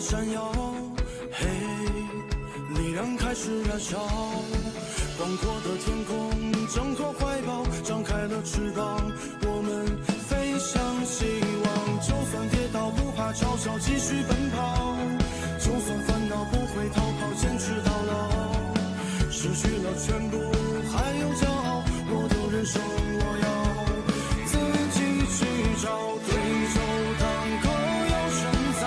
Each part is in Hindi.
闪耀，嘿，力量开始燃烧，广阔的天空挣脱怀抱，张开了翅膀，我们飞向希望。就算跌倒不怕嘲笑，继续奔跑，就算烦恼不会逃跑，坚持到老。失去了全部还有骄傲，我的人生我要自己去找，对酒当歌要深造，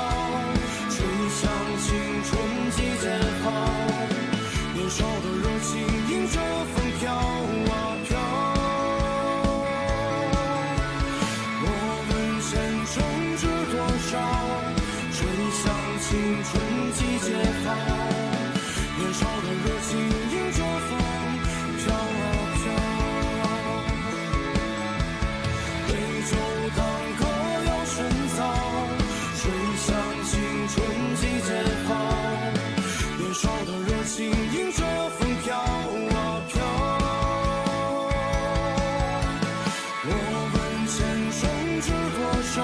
吹响青春季节号，年少的热情迎着风飘啊飘，我们前程知多少，吹响青春季节号，年少的热情迎着风飘啊飘，对酒当歌要深造，吹响青春季节号，年少的热情迎着风飘啊飘，我问前生知多少，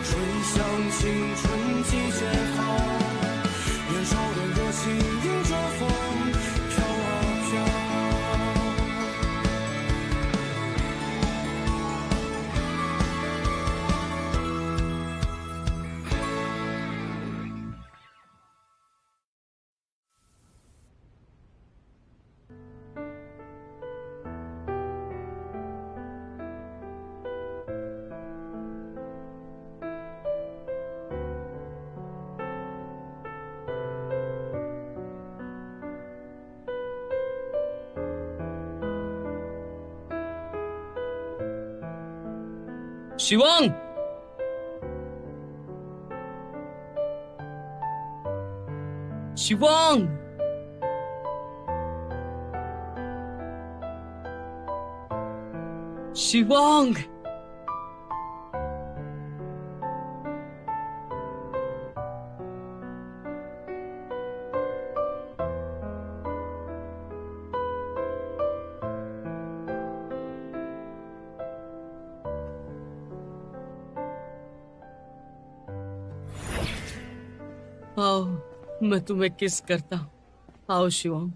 吹响青春季节号，年少的热情迎着风飘啊飘。希望，希望，希望。आओ, मैं तुम्हें किस करता हूँ। आओ शिवम।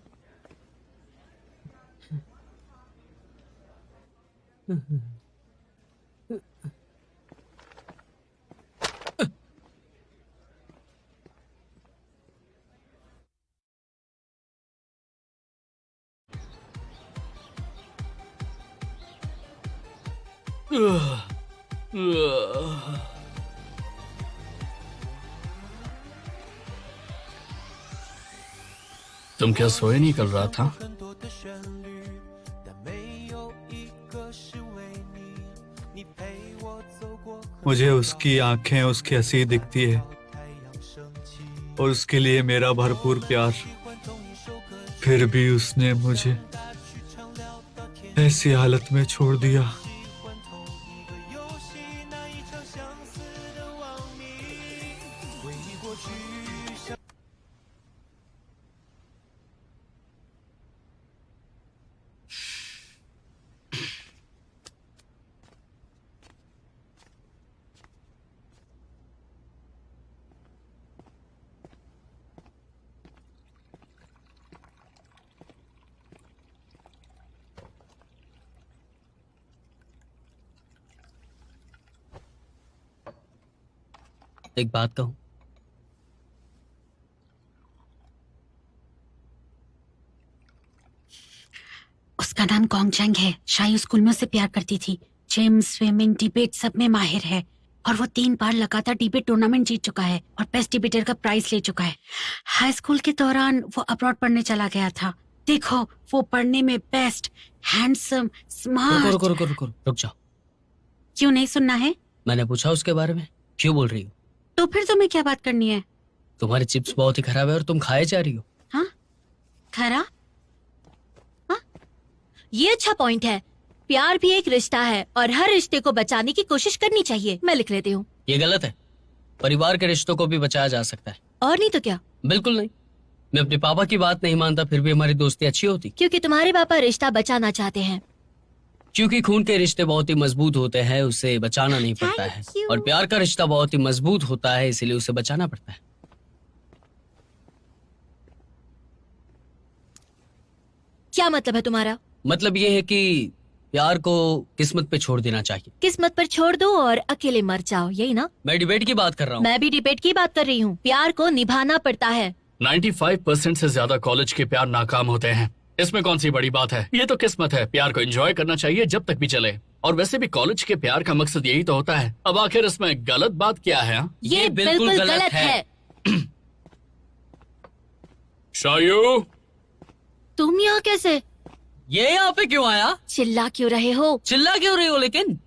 तुम क्या सोए नहीं कल रात था? मुझे उसकी आंखें उसकी हंसी दिखती है और उसके लिए मेरा भरपूर प्यार, फिर भी उसने मुझे ऐसी हालत में छोड़ दिया। एक बात कहूं, उसका नाम गोंगचैंग है। शाही स्कूल में उससे प्यार करती थी। जिम, स्विमिंग, डिबेट सब में माहिर है और वो 3 बार लगातार डिबेट टूर्नामेंट जीत चुका है और बेस्ट डिबेटर का प्राइज ले चुका है। हाई स्कूल के दौरान वो अब्रॉड पढ़ने चला गया था। देखो, वो पढ़ने में बेस्ट, हैंडसम, स्मार्ट। रुक जाओ। क्यों नहीं सुनना है? मैंने पूछा उसके बारे में, क्यों बोल रही हो? तो फिर तुम्हें क्या बात करनी है? तुम्हारी चिप्स बहुत ही खराब है और तुम खाए जा रही हो। हाँ, खरा? ये अच्छा पॉइंट है। प्यार भी एक रिश्ता है और हर रिश्ते को बचाने की कोशिश करनी चाहिए। मैं लिख लेती हूँ। ये गलत है। परिवार के रिश्तों को भी बचाया जा सकता है। और नहीं तो क्या? बिल्कुल नहीं। मैं अपने पापा की बात नहीं मानता, फिर भी हमारी दोस्ती अच्छी होती। क्योंकि तुम्हारे पापा रिश्ता बचाना चाहते हैं। क्योंकि खून के रिश्ते बहुत ही मजबूत होते हैं, उसे बचाना नहीं पड़ता है। और प्यार का रिश्ता बहुत ही मजबूत होता है, इसीलिए उसे बचाना पड़ता है। क्या मतलब है तुम्हारा? मतलब ये है कि प्यार को किस्मत पे छोड़ देना चाहिए। किस्मत पर छोड़ दो और अकेले मर जाओ, यही ना? मैं डिबेट की बात कर रहा हूँ। मैं भी डिबेट की बात कर रही हूँ। प्यार को निभाना पड़ता है। 95% से ज्यादा कॉलेज के प्यार नाकाम होते हैं। इसमें कौन सी बड़ी बात है? ये तो किस्मत है। प्यार को एंजॉय करना चाहिए जब तक भी चले। और वैसे भी कॉलेज के प्यार का मकसद यही तो होता है। अब आखिर इसमें गलत बात क्या है? हाँ? ये बिल्कुल गलत है। शायू, तुम यहाँ कैसे? ये यहाँ पे क्यों आया? चिल्ला क्यों रहे हो? चिल्ला क्यों रही हो लेकिन?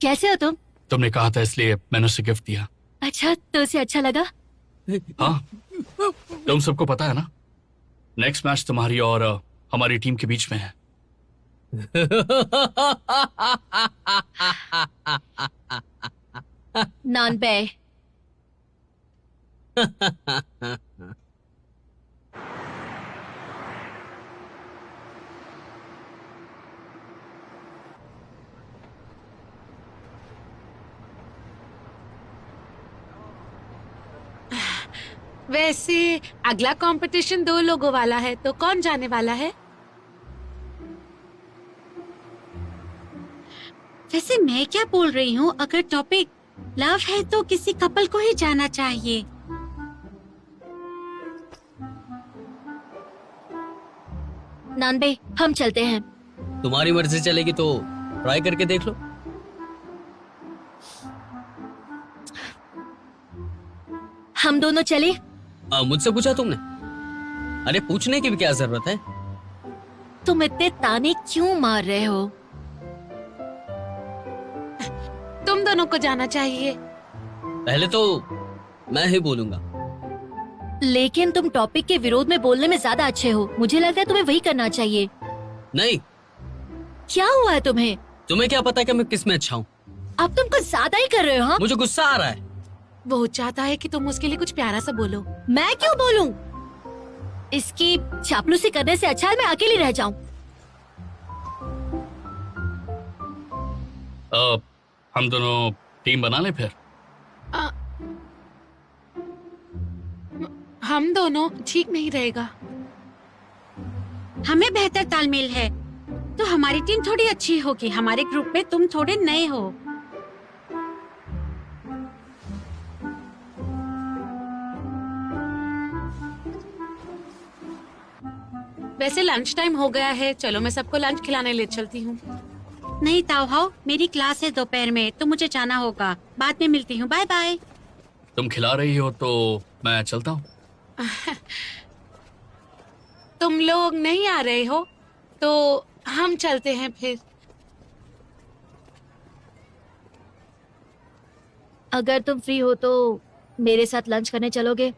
कैसे हो तुम? तुमने कहा था इसलिए मैंने उसे गिफ्ट दिया। अच्छा, तो उसे अच्छा लगा? हाँ, तुम सबको पता है ना, नेक्स्ट मैच तुम्हारी और हमारी टीम के बीच में है। नानबे। वैसे अगला कंपटीशन 2 लोगों वाला है, तो कौन जाने वाला है? वैसे मैं क्या बोल रही हूँ, अगर टॉपिक लव है तो किसी कपल को ही जाना चाहिए। नानबे, हम चलते हैं। तुम्हारी मर्जी चलेगी तो ट्राई करके देख लो। हम दोनों चले? मुझसे पूछा तुमने? अरे पूछने की भी क्या जरूरत है? तुम इतने ताने क्यों मार रहे हो? तुम दोनों को जाना चाहिए। पहले तो मैं ही बोलूंगा। लेकिन तुम टॉपिक के विरोध में बोलने में ज्यादा अच्छे हो। मुझे लगता है तुम्हें वही करना चाहिए। नहीं। क्या हुआ है तुम्हें? तुम्हें क्या पता कि मैं किस में अच्छा हूँ? अब तुम कुछ ज्यादा ही कर रहे हो। हाँ, मुझे गुस्सा आ रहा है। वो चाहता है कि तुम उसके लिए कुछ प्यारा सा बोलो। मैं क्यों बोलूं? इसकी चापलूसी करने से अच्छा है मैं अकेली रह जाऊं। हम दोनों टीम बना ले फिर। हम दोनों ठीक नहीं रहेगा। हमें बेहतर तालमेल है, तो हमारी टीम थोड़ी अच्छी होगी। हमारे ग्रुप में तुम थोड़े नए हो। वैसे लंच टाइम हो गया है, चलो मैं सबको लंच खिलाने ले चलती हूँ। नहीं ताओहाओ, मेरी क्लास है दोपहर में, तो मुझे जाना होगा। बाद में मिलती हूँ, बाय बाय। तुम खिला रही हो तो मैं चलता हूँ। तुम लोग नहीं आ रहे हो तो हम चलते हैं फिर। अगर तुम फ्री हो तो मेरे साथ लंच करने चलोगे?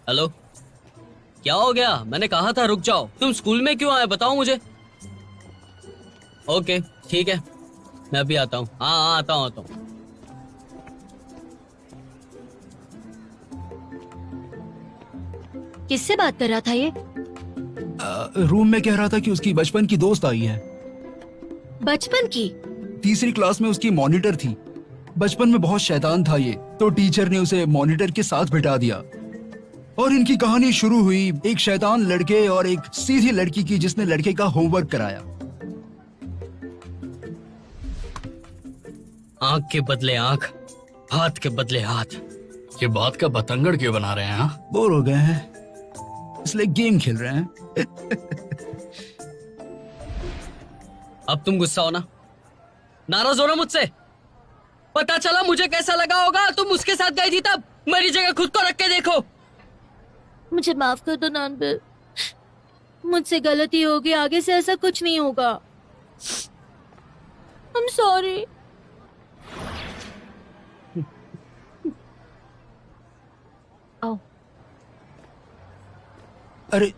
हेलो, क्या हो गया? मैंने कहा था रुक जाओ। तुम स्कूल में क्यों आए बताओ मुझे। ओके ठीक है, मैं अभी आता हूँ। हाँ आता हूँ। किससे बात कर रहा था ये? रूम में कह रहा था कि उसकी बचपन की दोस्त आई है। बचपन की? तीसरी क्लास में उसकी मॉनिटर थी। बचपन में बहुत शैतान था ये, तो टीचर ने उसे मॉनिटर के साथ बिठा दिया और इनकी कहानी शुरू हुई एक शैतान लड़के और एक सीधी लड़की की जिसने लड़के का होमवर्क कराया। आंख के बदले आंख, हाथ के बदले हाथ। ये बात का बतंगड़ क्यों बना रहे हैं? हाँ, बोर हो गए हैं इसलिए गेम खेल रहे हैं। अब तुम गुस्सा हो ना, नाराज हो ना मुझसे? पता चला मुझे कैसा लगा होगा। तुम उसके साथ गई थी तब। मेरी जगह खुद को रख के देखो। मुझे माफ कर दो नानबे, मुझसे गलती होगी, आगे से ऐसा कुछ नहीं होगा। I'm sorry। आओ। अरे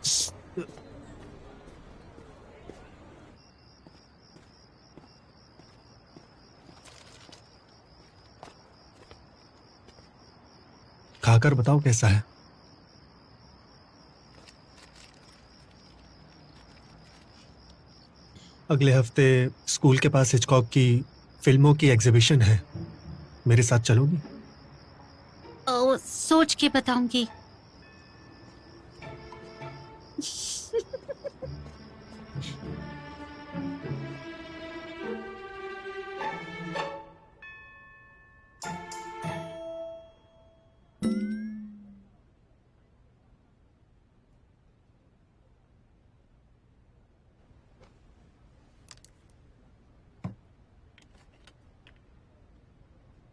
खाकर बताओ कैसा है। अगले हफ्ते स्कूल के पास हिचकॉक की फिल्मों की एग्जीबिशन है, मेरे साथ चलोगी? सोच के बताऊंगी।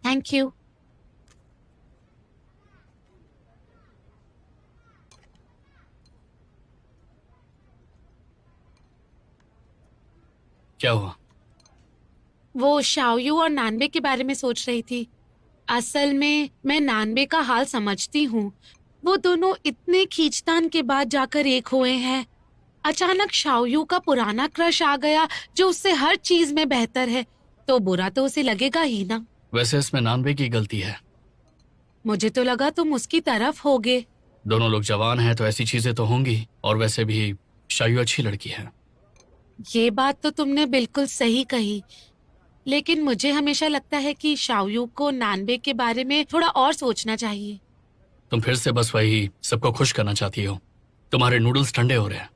Thank you. क्या हुआ? वो शाओयू और नानबे के बारे में सोच रही थी। असल में मैं नानबे का हाल समझती हूँ। वो दोनों इतने खींचतान के बाद जाकर एक हुए हैं। अचानक शाओयू का पुराना क्रश आ गया जो उससे हर चीज में बेहतर है, तो बुरा तो उसे लगेगा ही ना। वैसे इसमें नानबे की गलती है। मुझे तो लगा तुम उसकी तरफ होगे। दोनों लोग जवान हैं तो ऐसी चीजें तो होंगी, और वैसे भी शायू अच्छी लड़की है। ये बात तो तुमने बिल्कुल सही कही, लेकिन मुझे हमेशा लगता है कि शाओयू को नानबे के बारे में थोड़ा और सोचना चाहिए। तुम फिर से बस वही सबको खुश करना चाहती हो। तुम्हारे नूडल्स ठंडे हो रहे हैं।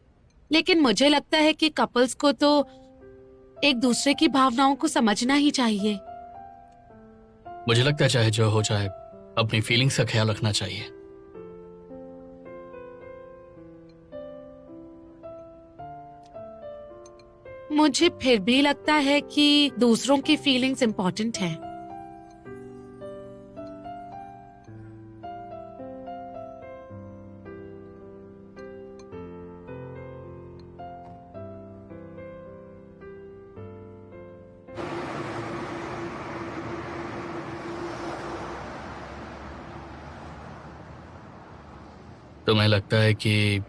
लेकिन मुझे लगता है कि कपल्स को तो एक दूसरे की भावनाओं को समझना ही चाहिए। मुझे लगता है चाहे जो हो जाए अपनी फीलिंग्स का ख्याल रखना चाहिए। मुझे फिर भी लगता है कि दूसरों की फीलिंग्स इम्पोर्टेंट है। तुम्हें लगता है कि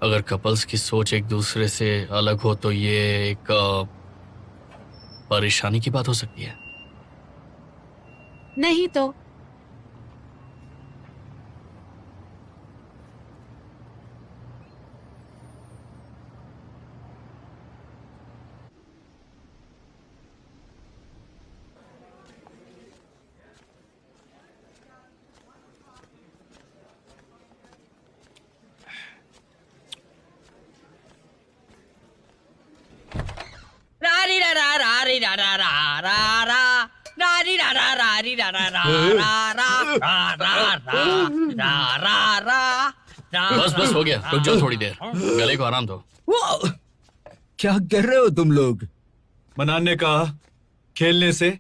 अगर कपल्स की सोच एक दूसरे से अलग हो तो ये एक परेशानी की बात हो सकती है? नहीं तो। रारी रा रा रारी रा रा रा रा रा रारी रा रा रारी रा रा रा रा रा रा रा रा रा रा रा। बस बस हो गया, रुक जाओ थोड़ी देर, गले को आराम दो। वो क्या कर रहे हो तुम लोग? मनाने ने कहा खेलने से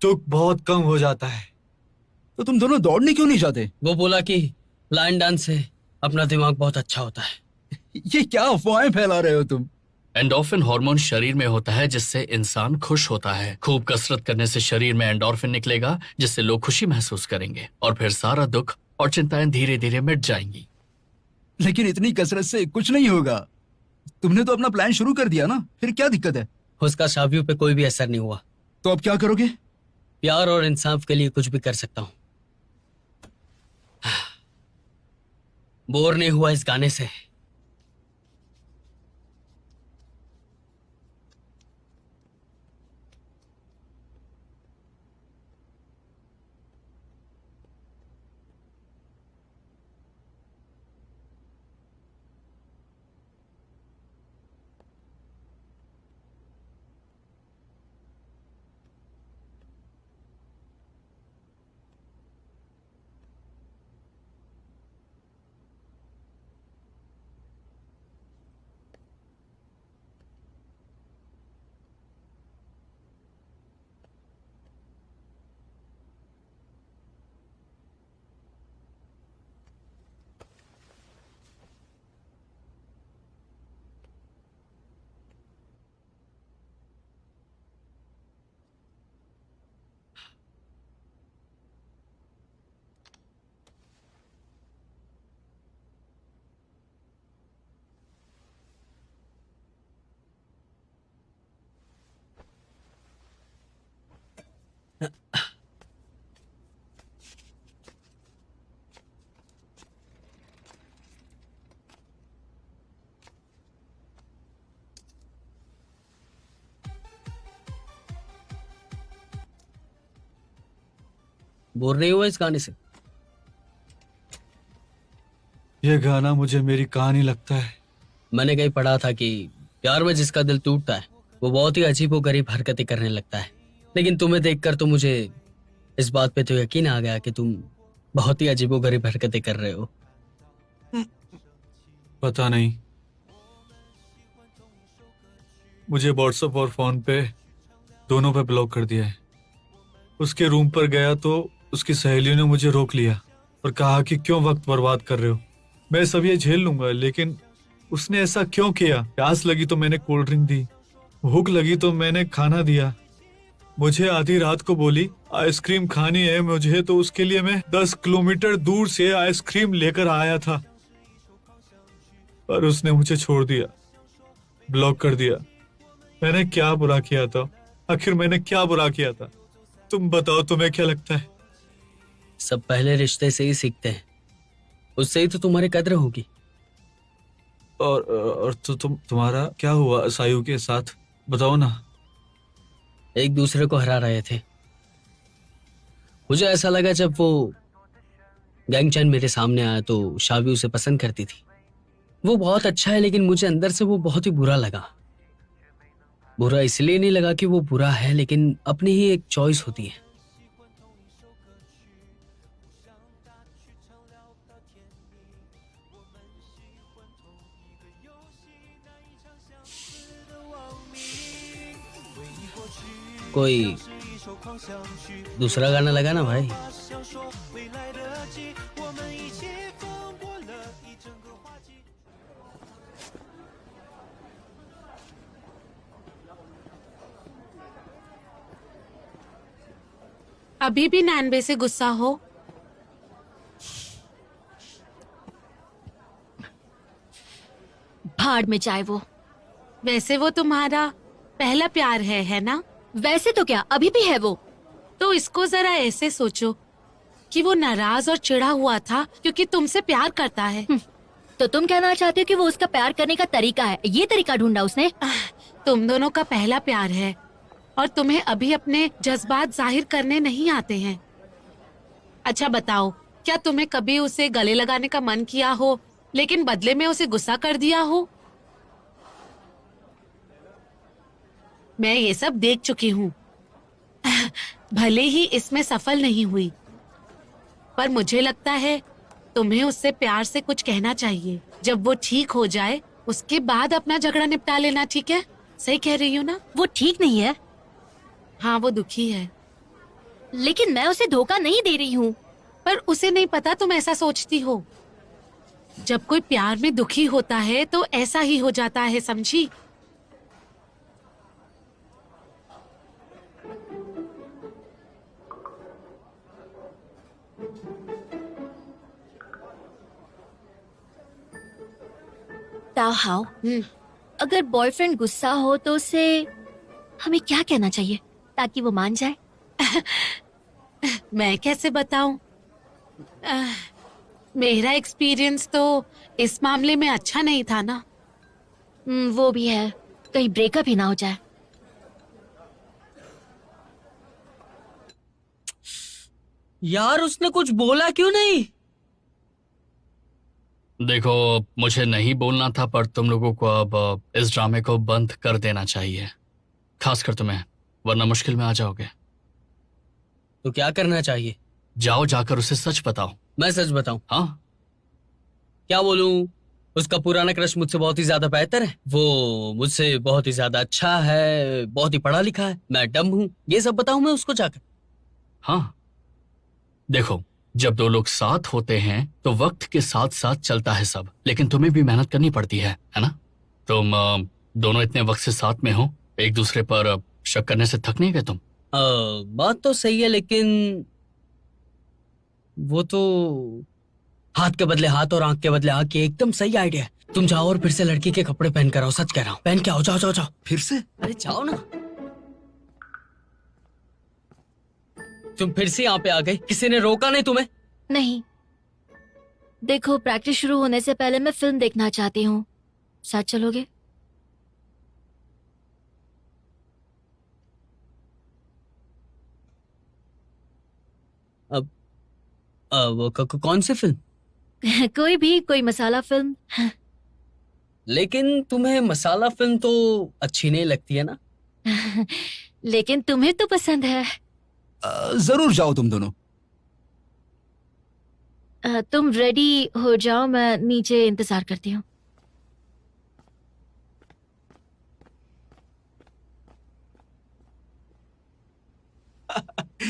दुख बहुत कम हो जाता है। तो तुम दोनों दौड़ने क्यों नहीं जाते? वो बोला कि लाइन डांस से अपना दिमाग बहुत अच्छा होता है। ये क्या अफवाहें फैला रहे हो तुम? एंडोर्फिन हार्मोन शरीर में होता है जिससे इंसान खुश होता है। खूब कसरत करने से शरीर में एंडोर्फिन निकलेगा जिससे लोग खुशी महसूस करेंगे, और फिर सारा दुख और चिंताएं धीरे धीरे मिट जाएंगी। लेकिन इतनी कसरत से कुछ नहीं होगा। तुमने तो अपना प्लान शुरू कर दिया ना, फिर क्या दिक्कत है? उसका शाबियों पे कोई भी असर नहीं हुआ। तो अब क्या करोगे? प्यार और इंसाफ के लिए कुछ भी कर सकता हूँ। बोर नहीं हुआ इस गाने से। बोर नहीं हुआ इस गाने से? ये गाना मुझे मेरी कहानी लगता है। मैंने कहीं पढ़ा था कि प्यार में जिसका दिल टूटता है वो बहुत ही अजीबोगरीब हरकतें करने लगता है, लेकिन तुम्हें देखकर तो मुझे इस बात पे तो यकीन आ गया कि तुम बहुत ही अजीबोगरीब हरकतें कर रहे हो। पता नहीं, मुझे व्हाट्सएप और फोन पे दोनों पे ब्लॉक कर दिया है। उसके रूम पर गया तो उसकी सहेलियों ने मुझे रोक लिया और कहा कि क्यों वक्त बर्बाद कर रहे हो, मैं सब ये झेल लूंगा। लेकिन उसने ऐसा क्यों किया? प्यास लगी तो मैंने कोल्ड ड्रिंक दी, भूख लगी तो मैंने खाना दिया। मुझे आधी रात को बोली आइसक्रीम खानी है मुझे, तो उसके लिए मैं 10 किलोमीटर दूर से आइसक्रीम लेकर आया था, पर उसने मुझे छोड़ दिया, ब्लॉक कर दिया। मैंने क्या बुरा किया था? आखिर मैंने क्या बुरा किया था? तुम बताओ, तुम्हें क्या लगता है? सब पहले रिश्ते से ही सीखते हैं, उससे ही तो तुम्हारी कद्र होगी। और तो तुम्हारा क्या हुआ सायु के साथ, बताओ ना। एक दूसरे को हरा रहे थे। मुझे ऐसा लगा जब वो गैंगचैन मेरे सामने आया तो शावी उसे पसंद करती थी। वो बहुत अच्छा है, लेकिन मुझे अंदर से वो बहुत ही बुरा लगा। बुरा इसलिए नहीं लगा कि वो बुरा है, लेकिन अपनी ही एक चॉइस होती है। कोई दूसरा गाना लगा ना भाई। अभी भी नैनबे से गुस्सा हो? भाड़ में जाए वो। वैसे वो तुम्हारा पहला प्यार है ना? वैसे तो क्या, अभी भी है वो। तो इसको जरा ऐसे सोचो कि वो नाराज और चिढ़ा हुआ था क्योंकि तुमसे प्यार करता है। तो तुम कहना चाहते हो कि वो उसका प्यार करने का तरीका है, ये तरीका ढूंढा उसने? तुम दोनों का पहला प्यार है और तुम्हें अभी अपने जज्बात जाहिर करने नहीं आते हैं। अच्छा बताओ, क्या तुम्हें कभी उसे गले लगाने का मन किया हो लेकिन बदले में उसे गुस्सा कर दिया हो? मैं ये सब देख चुकी हूँ। भले ही इसमें सफल नहीं हुई, पर मुझे लगता है तुम्हें उससे प्यार से कुछ कहना चाहिए। जब वो ठीक हो जाए उसके बाद अपना झगड़ा निपटा लेना, ठीक है? सही कह रही हूँ ना? वो ठीक नहीं है। हाँ, वो दुखी है, लेकिन मैं उसे धोखा नहीं दे रही हूँ। पर उसे नहीं पता तुम ऐसा सोचती हो। जब कोई प्यार में दुखी होता है तो ऐसा ही हो जाता है, समझी? ताओ हाओ, अगर बॉयफ्रेंड गुस्सा हो तो उसे हमें क्या कहना चाहिए ताकि वो मान जाए? मैं कैसे बताऊं? मेरा एक्सपीरियंस तो इस मामले में अच्छा नहीं था ना। वो भी है, कहीं ब्रेकअप ही ना हो जाए। यार उसने कुछ बोला क्यों नहीं? देखो, मुझे नहीं बोलना था, पर तुम लोगों को अब इस ड्रामे को बंद कर देना चाहिए, खासकर तुम्हें, वरना मुश्किल में आ जाओगे। तो क्या करना चाहिए? जाओ, जाकर उसे सच बताओ। मैं सच बताऊं? हाँ। क्या बोलूं? उसका पुराना क्रश मुझसे बहुत ही ज्यादा बेहतर है, वो मुझसे बहुत ही ज्यादा अच्छा है, बहुत ही पढ़ा लिखा है, मैं डम हूं, ये सब बताऊं मैं उसको जाकर? हाँ, देखो, जब दो लोग साथ होते हैं तो वक्त के साथ साथ चलता है सब, लेकिन तुम्हें भी मेहनत करनी पड़ती है ना? तुम दोनों इतने वक्त से साथ में हो, एक दूसरे पर शक करने से थक नहीं गए तुम? बात तो सही है, लेकिन वो तो हाथ के बदले हाथ और आंख के बदले आंख, ये एकदम सही आइडिया है। तुम जाओ और फिर से लड़की के कपड़े पहन कर आओ, सच कह रहा हूँ, पहन के आओ, जाओ जाओ जाओ। फिर से? अरे जाओ ना। तुम फिर से यहाँ पे आ गए, किसी ने रोका नहीं तुम्हें? नहीं, देखो प्रैक्टिस शुरू होने से पहले मैं फिल्म देखना चाहती हूँ, साथ चलोगे? अब कौन सी फिल्म? कोई भी, कोई मसाला फिल्म। लेकिन तुम्हें मसाला फिल्म तो अच्छी नहीं लगती है ना? लेकिन तुम्हें तो पसंद है। जरूर जाओ तुम दोनों। तुम रेडी हो जाओ, मैं नीचे इंतजार करती हूँ।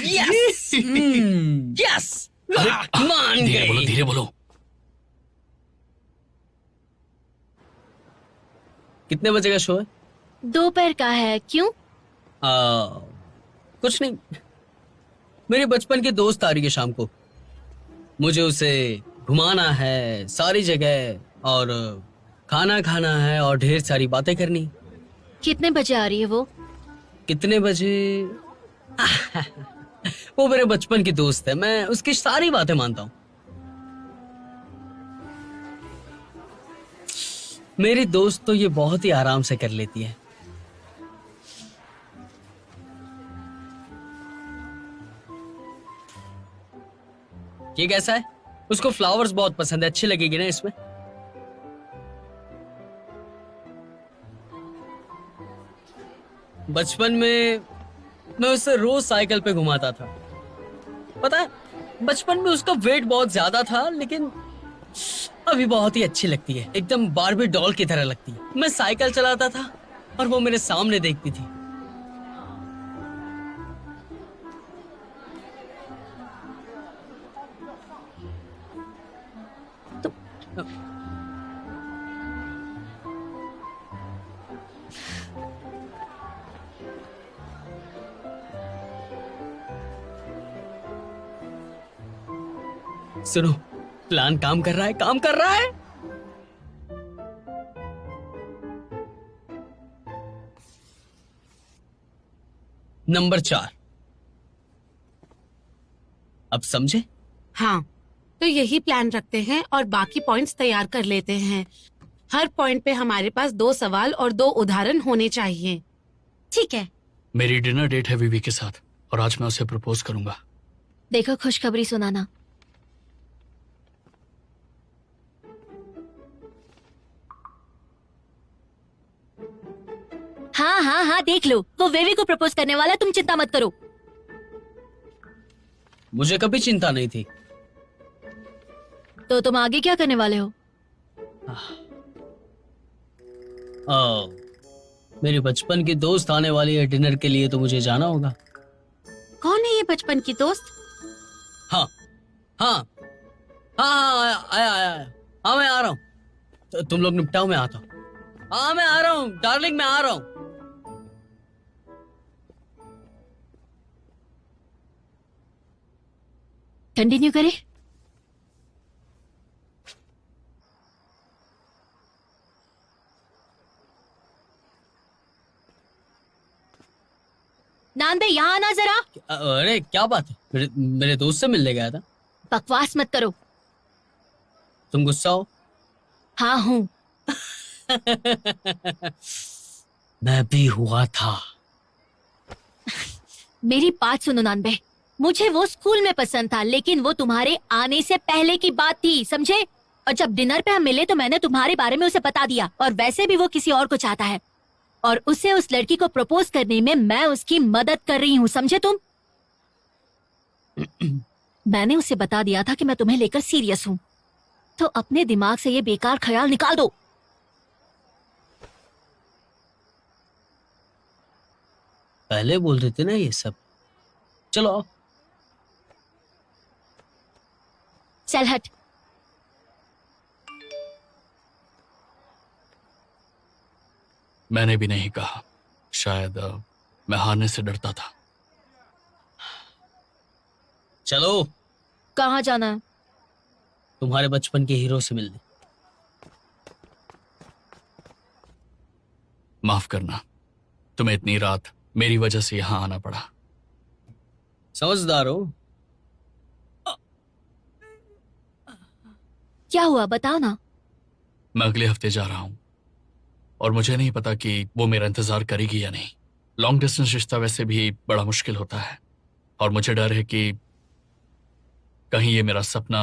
यस यस, मान धीरे बोलो, गई। धीरे बोलो। कितने बजे का शो है? दोपहर का है, क्यों? कुछ नहीं, मेरे बचपन के दोस्त आ रही है शाम को। मुझे उसे घुमाना है सारी जगह, और खाना खाना है, और ढेर सारी बातें करनी। कितने बजे आ रही है वो? कितने बजे? वो मेरे बचपन की दोस्त है, मैं उसकी सारी बातें मानता हूँ। मेरी दोस्त तो ये बहुत ही आराम से कर लेती है। ये कैसा है? उसको फ्लावर्स बहुत पसंद है, अच्छी लगेगी ना इसमें? बचपन में मैं उसे रोज साइकिल पे घुमाता था। पता है, बचपन में उसका वेट बहुत ज्यादा था, लेकिन अभी बहुत ही अच्छी लगती है, एकदम बारबी डॉल की तरह लगती है। मैं साइकिल चलाता था और वो मेरे सामने देखती थी। सुनो, प्लान काम कर रहा है, काम कर रहा है। नंबर 4। अब समझे? हाँ, तो यही प्लान रखते हैं और बाकी पॉइंट्स तैयार कर लेते हैं। हर पॉइंट पे हमारे पास 2 सवाल और 2 उदाहरण होने चाहिए। ठीक है। मेरी डिनर डेट है विवी के साथ, और आज मैं उसे प्रपोज करूंगा। देखो, खुशखबरी सुनाना। हाँ हाँ हाँ, देख लो, वो वेवी को प्रपोज करने वाला, तुम चिंता मत करो। मुझे कभी चिंता नहीं थी। तो तुम आगे क्या करने वाले हो? मेरी बचपन की दोस्त आने वाली है डिनर के लिए, तो मुझे जाना होगा। कौन है ये बचपन की दोस्त? हाँ हाँ हाँ, आया आया आया। हाँ, मैं आ रहा हूँ। तुम लोग निपटाओ, मैं आता हूँ। हाँ, मैं आ रहा हूँ डार्लिंग, मैं आ रहा हूँ। कंटिन्यू करें? नांदे, यहाँ आना जरा। अरे क्या बात है, मेरे दोस्त से मिलने गया था। बकवास मत करो। तुम गुस्सा हो? हाँ हूँ। मैं भी हुआ था। मेरी बात सुनो नानबे, मुझे वो स्कूल में पसंद था, लेकिन वो तुम्हारे आने से पहले की बात थी, समझे? और जब डिनर पे हम मिले तो मैंने तुम्हारे बारे में उसे बता दिया, और वैसे भी वो किसी और को चाहता है, और उसे उस लड़की को प्रपोज करने में मैं उसकी मदद कर रही हूँ, समझे तुम? मैंने उसे बता दिया था कि मैं तुम्हें लेकर सीरियस हूँ, तो अपने दिमाग से ये बेकार ख्याल निकाल दो। पहले बोल देते ना ये सब। चलो आओ। चल हट। मैंने भी नहीं कहा, शायद मैं हारने से डरता था। चलो। कहाँ जाना है? तुम्हारे बचपन के हीरो से मिलने। माफ करना, तुम्हें इतनी रात मेरी वजह से यहाँ आना पड़ा। समझदार हो। क्या हुआ, बताओ ना। मैं अगले हफ्ते जा रहा हूँ, और मुझे नहीं पता कि वो मेरा इंतजार करेगी या नहीं। लॉन्ग डिस्टेंस रिश्ता वैसे भी बड़ा मुश्किल होता है, और मुझे डर है कि कहीं ये मेरा सपना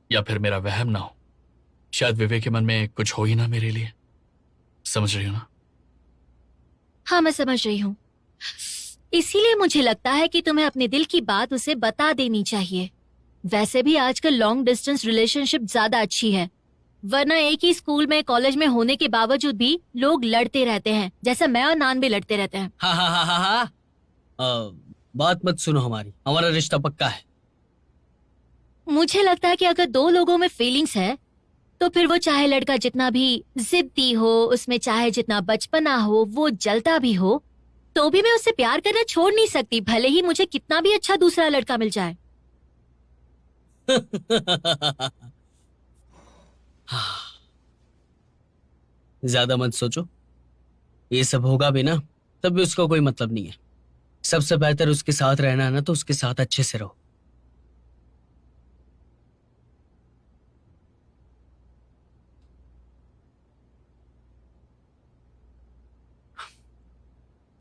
या फिर मेरा वहम ना हो। शायद विवेक के मन में कुछ हो ही ना मेरे लिए। समझ रही हो ना? हाँ, मैं समझ रही हूँ। इसीलिए मुझे लगता है कि तुम्हें अपने दिल की बात उसे बता देनी चाहिए। वैसे भी आजकल लॉन्ग डिस्टेंस रिलेशनशिप ज्यादा अच्छी है, वरना एक ही स्कूल में कॉलेज में होने के बावजूद भी लोग लड़ते रहते हैं, जैसा मैं और नान भी लड़ते रहते हैं। हाँ हाँ हाँ हाँ हाँ, बात मत सुनो हमारी, हमारा रिश्ता पक्का है। मुझे लगता है कि अगर दो लोगों में फीलिंग्स है तो फिर वो चाहे लड़का जितना भी जिद्दी हो, उसमें चाहे जितना बचपना हो, वो जलता भी हो, तो भी मैं उससे प्यार करना छोड़ नहीं सकती, भले ही मुझे कितना भी अच्छा दूसरा लड़का मिल जाए। ज्यादा मत सोचो, ये सब होगा भी ना तब भी उसका कोई मतलब नहीं है। सबसे बेहतर उसके साथ रहना है ना, तो उसके साथ अच्छे से रहो।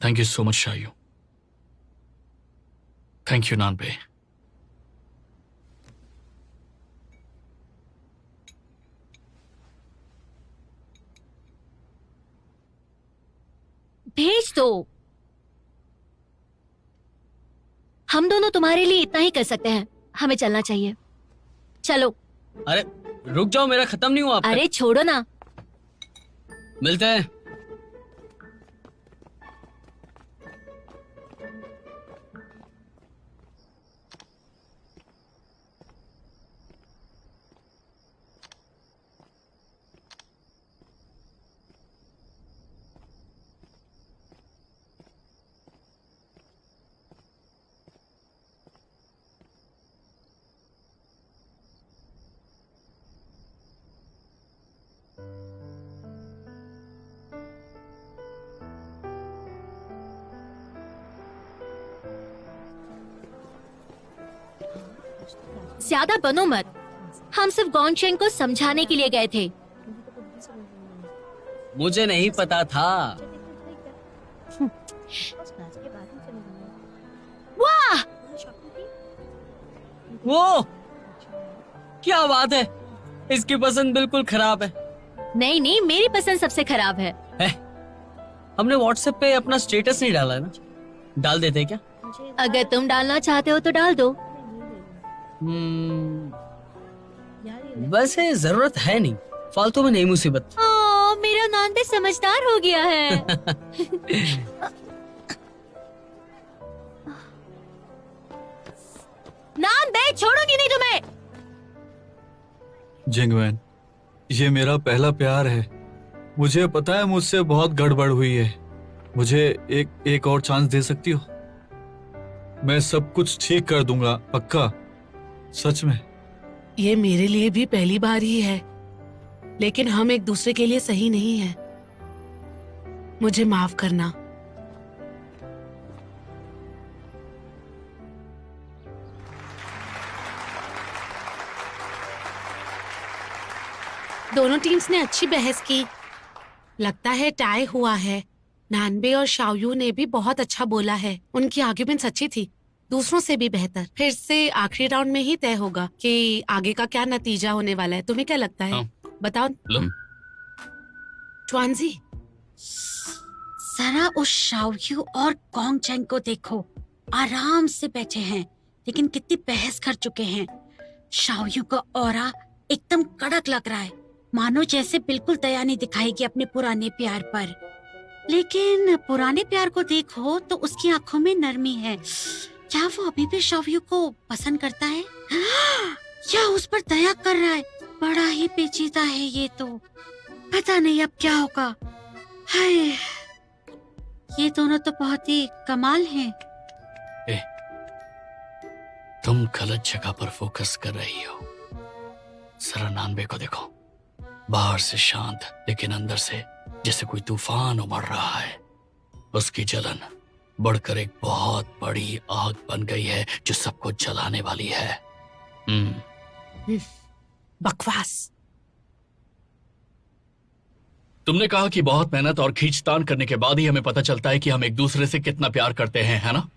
थैंक यू सो मच शायू। थैंक यू नानबे। भेज दो। हम दोनों तुम्हारे लिए इतना ही कर सकते हैं, हमें चलना चाहिए। चलो। अरे रुक जाओ, मेरा खत्म नहीं हुआ अब तक। अरे छोड़ो ना। मिलते हैं। ज्यादा बनो मत, हम सिर्फ गॉन्गचेंग को समझाने के लिए गए थे। मुझे नहीं पता था। वाह, वो क्या बात है, इसकी पसंद बिल्कुल खराब है। नहीं नहीं, मेरी पसंद सबसे खराब है। हमने व्हाट्सएप पे अपना स्टेटस नहीं डाला है ना, डाल देते क्या? अगर तुम डालना चाहते हो तो डाल दो। वैसे जरूरत है नहीं, फालतू में नहीं मुसीबत। मेरा नान भी समझदार हो गया है। नान बे, छोड़ूंगी नहीं तुम्हें। जिंगवैन, ये मेरा पहला प्यार है। मुझे पता है मुझसे बहुत गड़बड़ हुई है। मुझे एक और चांस दे सकती हो? मैं सब कुछ ठीक कर दूंगा, पक्का, सच में। ये मेरे लिए भी पहली बार ही है, लेकिन हम एक दूसरे के लिए सही नहीं है। मुझे माफ करना। दोनों टीम्स ने अच्छी बहस की। लगता है टाई हुआ है। नानबे और शाओयू ने भी बहुत अच्छा बोला है। उनकी आर्ग्यूमेंट अच्छी थी, दूसरों से भी बेहतर। फिर से आखिरी राउंड में ही तय होगा कि आगे का क्या नतीजा होने वाला है। तुम्हें क्या लगता है? बताओ ट्वांजी। जरा उस शाओयू और गॉन्गचेंग को देखो, आराम से बैठे हैं, लेकिन कितनी बहस कर चुके हैं। शाओयू का ऑरा एकदम कड़क लग रहा है, मानो जैसे बिल्कुल दया नहीं दिखाएगी अपने पुराने प्यार पर। लेकिन पुराने प्यार को देखो तो उसकी आंखों में नरमी है। क्या वो अभी भी शाओयू को पसंद करता है या उस पर दया कर रहा है? बड़ा ही पेचीदा है ये तो। पता नहीं अब क्या होगा। हाय, ये दोनों तो बहुत ही कमाल हैं। तुम गलत जगह पर फोकस कर रही हो। जरा नानबे को देखो, बाहर से शांत लेकिन अंदर से जैसे कोई तूफान उमड़ रहा है। उसकी जलन बढ़कर एक बहुत बड़ी आग बन गई है जो सबको जलाने वाली है। बकवास। तुमने कहा कि बहुत मेहनत और खींचतान करने के बाद ही हमें पता चलता है कि हम एक दूसरे से कितना प्यार करते हैं, है ना?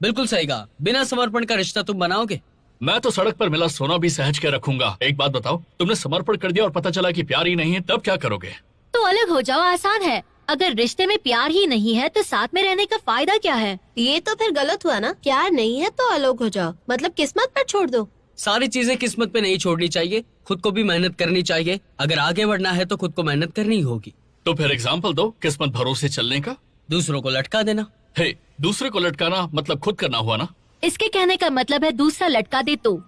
बिल्कुल सही कहा। बिना समर्पण का रिश्ता तुम बनाओगे? मैं तो सड़क पर मिला सोना भी सहज के रखूंगा। एक बात बताओ, तुमने समर्पण कर दिया और पता चला कि प्यार ही नहीं है, तब क्या करोगे? तो अलग हो जाओ, आसान है। अगर रिश्ते में प्यार ही नहीं है तो साथ में रहने का फायदा क्या है? ये तो फिर गलत हुआ ना। प्यार नहीं है तो अलग हो जाओ, मतलब किस्मत पर छोड़ दो। सारी चीजें किस्मत पे नहीं छोड़नी चाहिए, खुद को भी मेहनत करनी चाहिए। अगर आगे बढ़ना है तो खुद को मेहनत करनी ही होगी। तो फिर एग्जाम्पल दो किस्मत भरोसे चलने का। दूसरों को लटका देना। हे, दूसरे को लटकाना मतलब खुद करना हुआ ना। इसके कहने का मतलब है दूसरा लटका दे तो।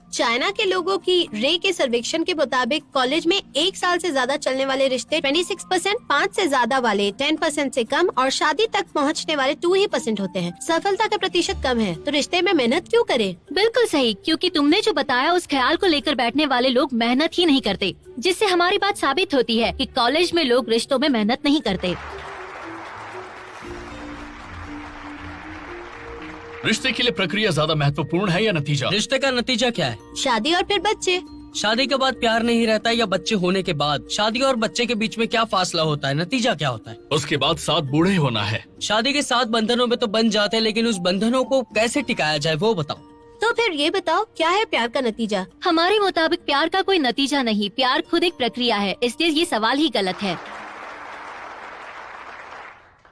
चाइना के लोगों की रे के सर्वेक्षण के मुताबिक कॉलेज में 1 साल से ज्यादा चलने वाले रिश्ते 26%, 5 से ज्यादा वाले 10% से कम और शादी तक पहुंचने वाले 2% होते हैं। सफलता का प्रतिशत कम है तो रिश्ते में मेहनत क्यों करें? बिल्कुल सही, क्योंकि तुमने जो बताया उस ख्याल को लेकर बैठने वाले लोग मेहनत ही नहीं करते, जिससे हमारी बात साबित होती है कि कॉलेज में लोग रिश्तों में मेहनत नहीं करते। रिश्ते के लिए प्रक्रिया ज्यादा महत्वपूर्ण है या नतीजा? रिश्ते का नतीजा क्या है? शादी और फिर बच्चे। शादी के बाद प्यार नहीं रहता या बच्चे होने के बाद शादी और बच्चे के बीच में क्या फासला होता है? नतीजा क्या होता है? उसके बाद 7 बूढ़े होना है। शादी के 7 बंधनों में तो बन जाते हैं, लेकिन उस बंधनों को कैसे टिकाया जाए वो बताओ। तो फिर ये बताओ क्या है प्यार का नतीजा? हमारे मुताबिक प्यार का कोई नतीजा नहीं, प्यार खुद एक प्रक्रिया है, इसलिए ये सवाल ही गलत है।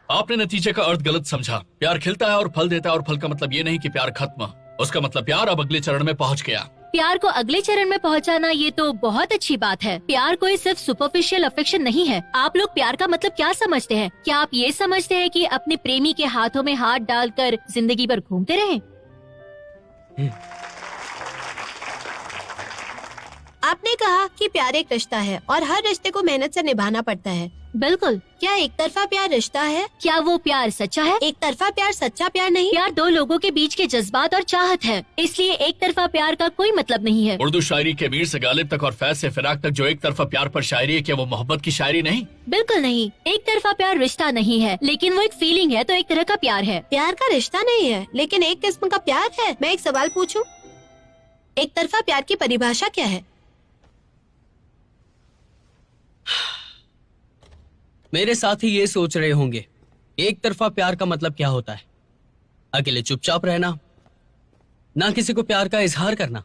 आपने नतीजे का अर्थ गलत समझा। प्यार खिलता है और फल देता है, और फल का मतलब ये नहीं कि प्यार खत्म। उसका मतलब प्यार अब अगले चरण में पहुंच गया। प्यार को अगले चरण में पहुंचाना ये तो बहुत अच्छी बात है। प्यार कोई सिर्फ सुपरफिशियल अफेक्शन नहीं है। आप लोग प्यार का मतलब क्या समझते हैं? क्या आप ये समझते हैं कि अपने प्रेमी के हाथों में हाथ डालकर जिंदगी भर घूमते रहें? आपने कहा कि प्यार एक रिश्ता है और हर रिश्ते को मेहनत से निभाना पड़ता है। बिल्कुल। क्या एक तरफा प्यार रिश्ता है? क्या वो प्यार सच्चा है? एक तरफा प्यार सच्चा प्यार नहीं। प्यार 2 लोगों के बीच के जज्बात और चाहत है, इसलिए एक तरफा प्यार का कोई मतलब नहीं है। उर्दू शायरी के मीर से गालिब तक और फैज से फिराक तक जो एक तरफा प्यार पर शायरी है, क्या वो मोहब्बत की शायरी नहीं? बिल्कुल नहीं। एक तरफा प्यार रिश्ता नहीं है, लेकिन वो एक फीलिंग है, तो एक तरह का प्यार है। प्यार का रिश्ता नहीं है लेकिन एक किस्म का प्यार है। मैं एक सवाल पूछूं, एक तरफा प्यार की परिभाषा क्या है? मेरे साथी ये सोच रहे होंगे एक तरफा प्यार का मतलब क्या होता है? अकेले चुपचाप रहना, ना किसी को प्यार का इजहार करना।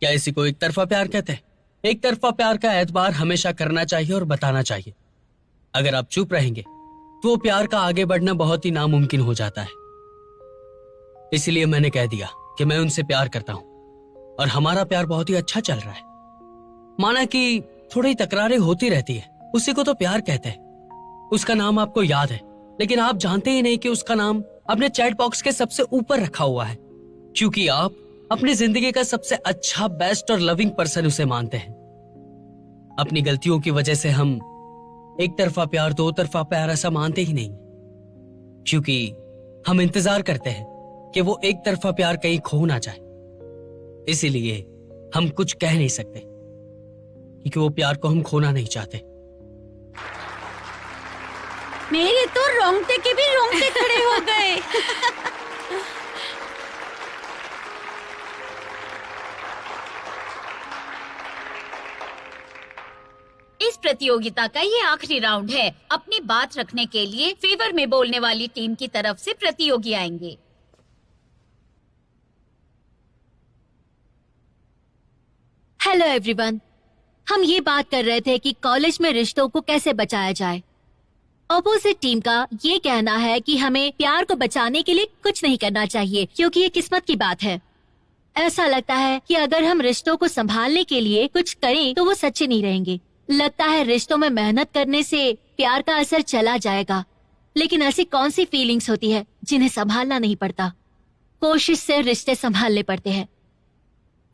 क्या इसी को एक तरफा प्यार कहते हैं? एक तरफा प्यार का एतबार हमेशा करना चाहिए और बताना चाहिए। अगर आप चुप रहेंगे तो वो प्यार का आगे बढ़ना बहुत ही नामुमकिन हो जाता है। इसलिए मैंने कह दिया कि मैं उनसे प्यार करता हूं और हमारा प्यार बहुत ही अच्छा चल रहा है। माना कि थोड़ी तकरारें होती रहती है, उसी को तो प्यार कहते हैं। उसका नाम आपको याद है, लेकिन आप जानते ही नहीं कि उसका नाम अपने चैट बॉक्स के सबसे ऊपर रखा हुआ है, क्योंकि आप अपनी जिंदगी का सबसे अच्छा, बेस्ट और लविंग पर्सन उसे मानते हैं। अपनी गलतियों की वजह से हम एक तरफा प्यार, 2 तरफा प्यार ऐसा मानते ही नहीं, क्योंकि हम इंतजार करते हैं कि वो एक तरफा प्यार कहीं खो ना जाए। इसीलिए हम कुछ कह नहीं सकते, क्योंकि वो प्यार को हम खोना नहीं चाहते। मेरे तो रोंगटे के भी रोंगटे खड़े हो गए। इस प्रतियोगिता का ये आखिरी राउंड है। अपनी बात रखने के लिए फेवर में बोलने वाली टीम की तरफ से प्रतियोगी आएंगे। हेलो एवरीवन, हम ये बात कर रहे थे कि कॉलेज में रिश्तों को कैसे बचाया जाए। ऑपोजिट टीम का ये कहना है कि हमें प्यार को बचाने के लिए कुछ नहीं करना चाहिए, क्योंकि ये किस्मत की बात है। ऐसा लगता है कि अगर हम रिश्तों को संभालने के लिए कुछ करें तो वो सच्चे नहीं रहेंगे। लगता है रिश्तों में मेहनत करने से प्यार का असर चला जाएगा, लेकिन ऐसी कौन सी फीलिंग्स होती है जिन्हें संभालना नहीं पड़ता? कोशिश से रिश्ते संभालने पड़ते हैं,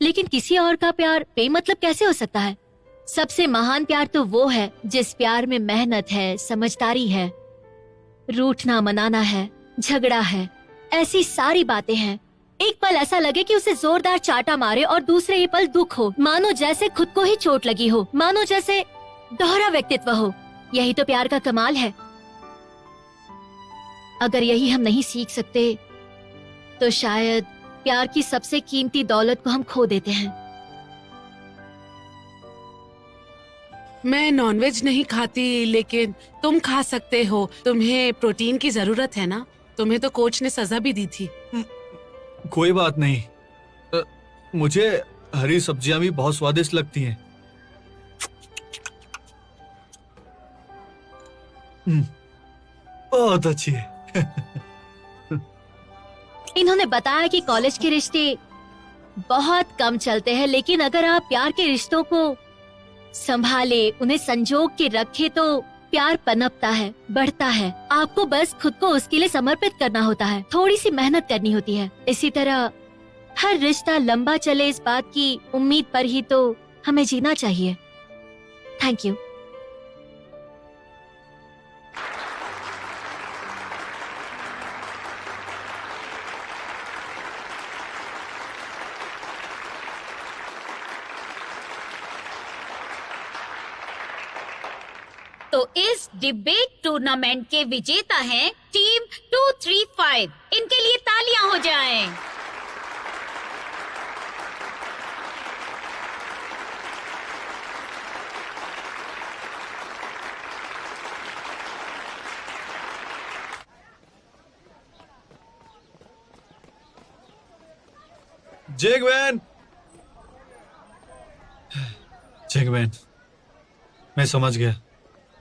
लेकिन किसी और का प्यार बेमतलब कैसे हो सकता है? सबसे महान प्यार तो वो है जिस प्यार में मेहनत है, समझदारी है, रूठना मनाना है, झगड़ा है, ऐसी सारी बातें हैं। एक पल ऐसा लगे कि उसे जोरदार चाटा मारे और दूसरे ही पल दुख हो, मानो जैसे खुद को ही चोट लगी हो, मानो जैसे दोहरा व्यक्तित्व हो। यही तो प्यार का कमाल है। अगर यही हम नहीं सीख सकते तो शायद प्यार की सबसे कीमती दौलत को हम खो देते हैं। मैं नॉनवेज नहीं खाती, लेकिन तुम खा सकते हो। तुम्हें प्रोटीन की जरूरत है ना? तुम्हें तो कोच ने सजा भी दी थी। कोई बात नहीं। मुझे हरी सब्जियां भी बहुत स्वादिष्ट लगती हैं। बहुत अच्छी है। इन्होंने बताया कि कॉलेज के रिश्ते बहुत कम चलते हैं, लेकिन अगर आप प्यार के रिश्तों को संभाले, उन्हें संजोग के रखे तो प्यार पनपता है, बढ़ता है। आपको बस खुद को उसके लिए समर्पित करना होता है, थोड़ी सी मेहनत करनी होती है। इसी तरह हर रिश्ता लंबा चले, इस बात की उम्मीद पर ही तो हमें जीना चाहिए। Thank you. तो इस डिबेट टूर्नामेंट के विजेता हैं टीम 235। इनके लिए तालियां हो जाएं। जैकमैन, जैकमैन, मैं समझ गया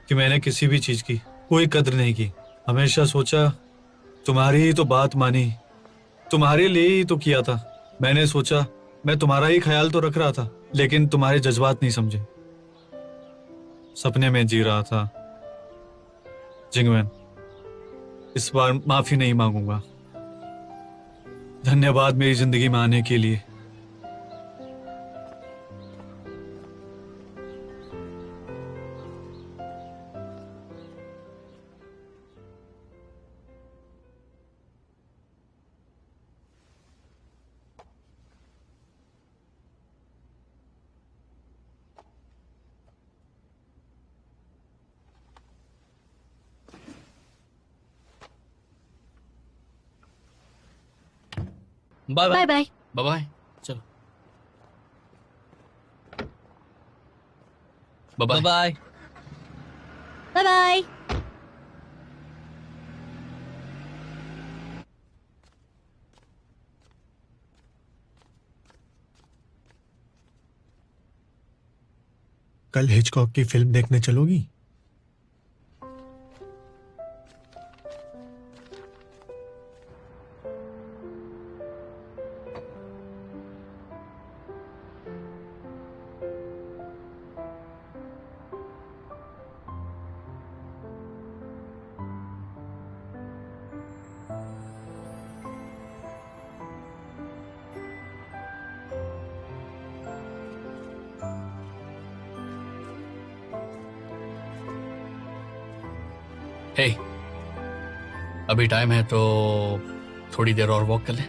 कि मैंने किसी भी चीज की कोई कद्र नहीं की। हमेशा सोचा तुम्हारी ही तो बात मानी, तुम्हारे लिए ही तो किया था। मैंने सोचा मैं तुम्हारा ही ख्याल तो रख रहा था, लेकिन तुम्हारे जज्बात नहीं समझे। सपने में जी रहा था। जिंगमैन, इस बार माफी नहीं मांगूंगा। धन्यवाद मेरी जिंदगी में आने के लिए। Bye bye bye. Bye. Bye. चलो बाय। बाय। Bye bye. कल हिचकॉक की फिल्म देखने चलोगी? हे, अभी टाइम है तो थोड़ी देर और वॉक कर ले।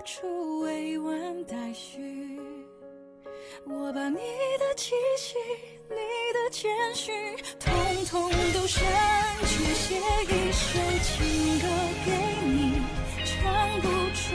出未完待续。我把你的气息，你的谦虚，统统都删去，写一首情歌给你，唱不出